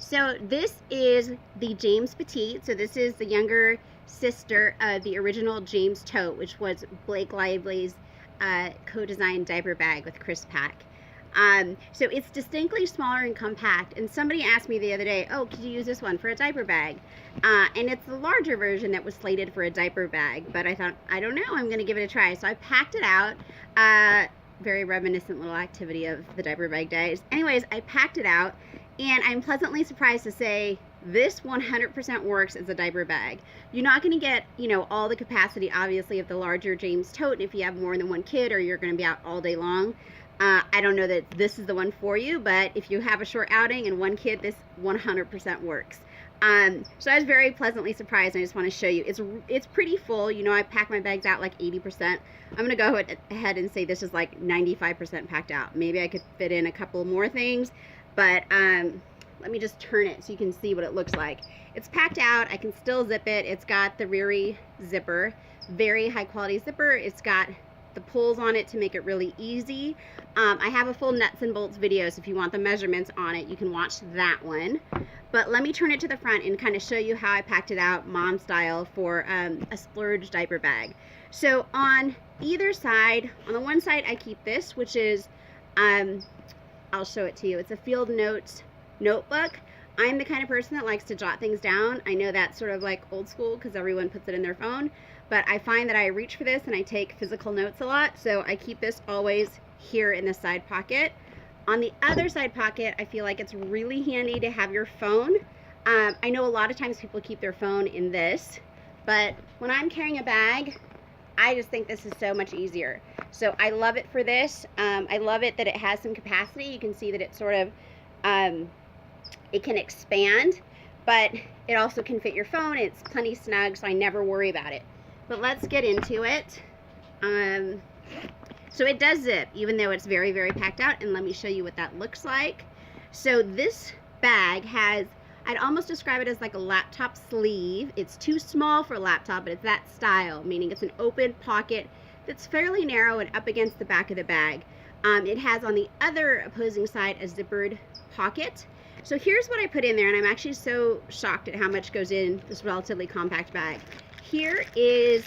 So this is the James Petit. So this is the younger sister of the original James Tote, which was Blake Lively's co-designed diaper bag with Chris Pack. So it's distinctly smaller and compact. And somebody asked me the other day, oh, could you use this one for a diaper bag? And it's the larger version that was slated for a diaper bag. But I thought, I don't know, I'm going to give it a try. So I packed it out. Very reminiscent little activity of the diaper bag days. Anyways, I packed it out. And I'm pleasantly surprised to say this 100% works as a diaper bag. You're not going to get, all the capacity, obviously, of the larger James Tote if you have more than one kid or you're going to be out all day long. I don't know that this is the one for you, but if you have a short outing and one kid, this 100% works. So I was very pleasantly surprised, and I just want to show you. It's pretty full. I pack my bags out like 80%. I'm going to go ahead and say this is like 95% packed out. Maybe I could fit in a couple more things, but let me just turn it so you can see what it looks like. It's packed out. I can still zip it. It's got the reary zipper, very high quality zipper. It's got the pulls on it to make it really easy. I have a full nuts and bolts video, so if you want the measurements on it, you can watch that one. But let me turn it to the front and kind of show you how I packed it out mom style for a splurge diaper bag. So on either side, on the one side I keep this, which is I'll show it to you. It's a field notes notebook. I'm the kind of person that likes to jot things down. I know that's sort of like old school because everyone puts it in their phone, but I find that I reach for this and I take physical notes a lot, so I keep this always here in the side pocket. On the other side pocket, I feel like it's really handy to have your phone. I know a lot of times people keep their phone in this, but when I'm carrying a bag, I just think this is so much easier. So I love it for this. I love it that it has some capacity. You can see that it sort of, it can expand, but it also can fit your phone. It's plenty snug, so I never worry about it. But let's get into it. So it does zip, even though it's very, very packed out, and let me show you what that looks like. So this bag has, I'd almost describe it as like a laptop sleeve. It's too small for a laptop, but it's that style, meaning it's an open pocket that's fairly narrow and up against the back of the bag. It has on the other opposing side a zippered pocket. So here's what I put in there, and I'm actually so shocked at how much goes in this relatively compact bag. Here is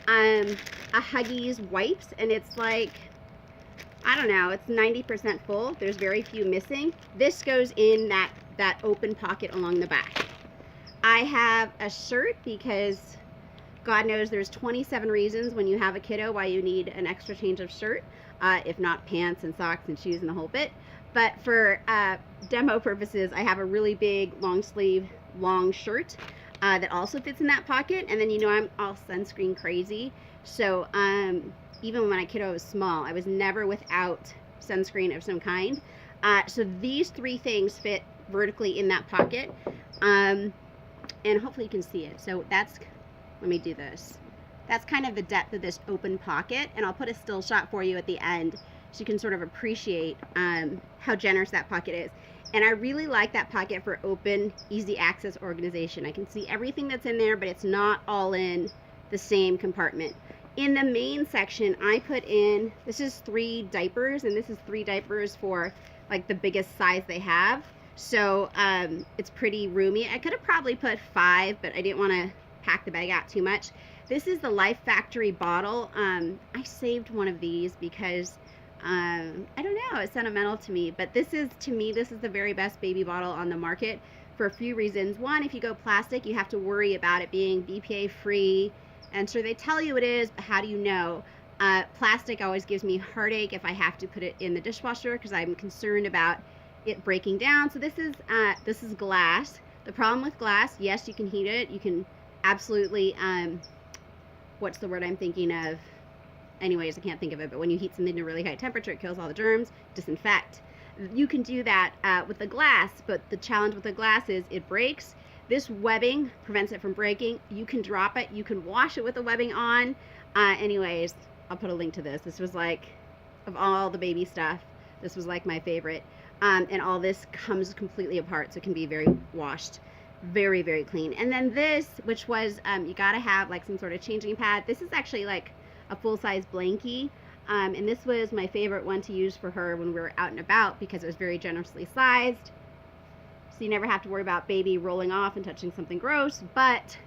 a Huggies wipes, and it's like, I don't know, it's 90% full. There's very few missing. This goes in that open pocket along the back. I have a shirt because God knows there's 27 reasons when you have a kiddo why you need an extra change of shirt, if not pants and socks and shoes and the whole bit. But for demo purposes, I have a really big long sleeve long shirt that also fits in that pocket. And then I'm all sunscreen crazy, so even when my kiddo was small, I was never without sunscreen of some kind. So these three things fit vertically in that pocket, and hopefully you can see it. So that's, let me do this. That's kind of the depth of this open pocket, and I'll put a still shot for you at the end so you can sort of appreciate how generous that pocket is. And I really like that pocket for open, easy access organization. I can see everything that's in there, but it's not all in the same compartment. In the main section, I put in, this is 3 diapers, and this is 3 diapers for like the biggest size they have. So it's pretty roomy. I could have probably put 5, but I didn't want to pack the bag out too much. This is the Life Factory bottle. I saved one of these because I don't know, it's sentimental to me, but this is, to me, this is the very best baby bottle on the market for a few reasons. One, if you go plastic, you have to worry about it being BPA free, and so they tell you it is, but how do you know? Plastic always gives me heartache if I have to put it in the dishwasher because I'm concerned about it breaking down. So this is glass. The problem with glass, yes, you can heat it, you can absolutely, what's the word I'm thinking of? Anyways, I can't think of it, but when you heat something to a really high temperature, it kills all the germs, disinfect. You can do that with the glass, but the challenge with the glass is it breaks. This webbing prevents it from breaking. You can drop it, you can wash it with the webbing on. Anyways, I'll put a link to this. This was like, of all the baby stuff, this was like my favorite. And all this comes completely apart, so it can be very washed. Very, very clean. And then this, which was, you gotta have like some sort of changing pad. This is actually like a full-size blankie, and this was my favorite one to use for her when we were out and about because it was very generously sized. so you never have to worry about baby rolling off and touching something gross, but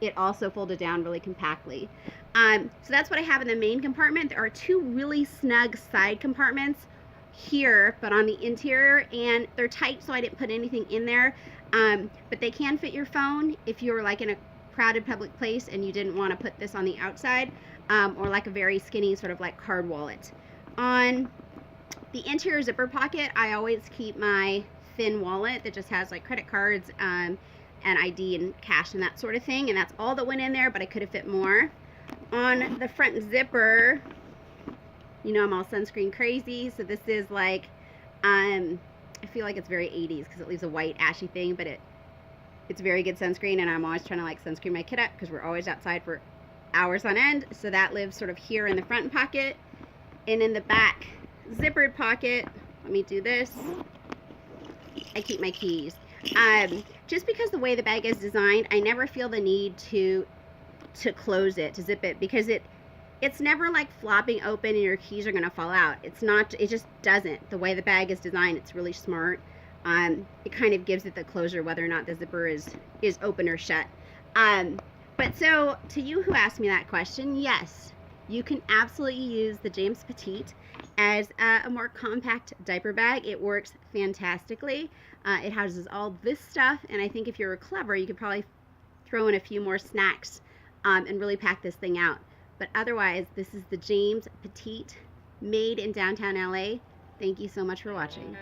it also folded down really compactly. So that's what I have in the main compartment. There are two really snug side compartments here, but on the interior, and they're tight, so I didn't put anything in there. But they can fit your phone if you're like in a crowded public place and you didn't want to put this on the outside, or like a very skinny sort of like card wallet. On the interior zipper pocket, I always keep my thin wallet that just has like credit cards, and ID and cash and that sort of thing, and that's all that went in there, but I could have fit more. On the front zipper, you know I'm all sunscreen crazy, so this is like, I feel like it's very 80s because it leaves a white ashy thing, but it's very good sunscreen, and I'm always trying to like sunscreen my kid up because we're always outside for hours on end, so that lives sort of here in the front pocket. And in the back zippered pocket, let me do this, I keep my keys. Just because the way the bag is designed, I never feel the need to close it, to zip it, because it's never like flopping open and your keys are gonna fall out. It's not, it just doesn't. The way the bag is designed, it's really smart. It kind of gives it the closure whether or not the zipper is open or shut. But so to you who asked me that question, yes, you can absolutely use the James Petit as a more compact diaper bag. It works fantastically. It houses all this stuff, and I think if you're clever, you could probably throw in a few more snacks and really pack this thing out. But otherwise, this is the James Petit, made in downtown LA. Thank you so much for watching.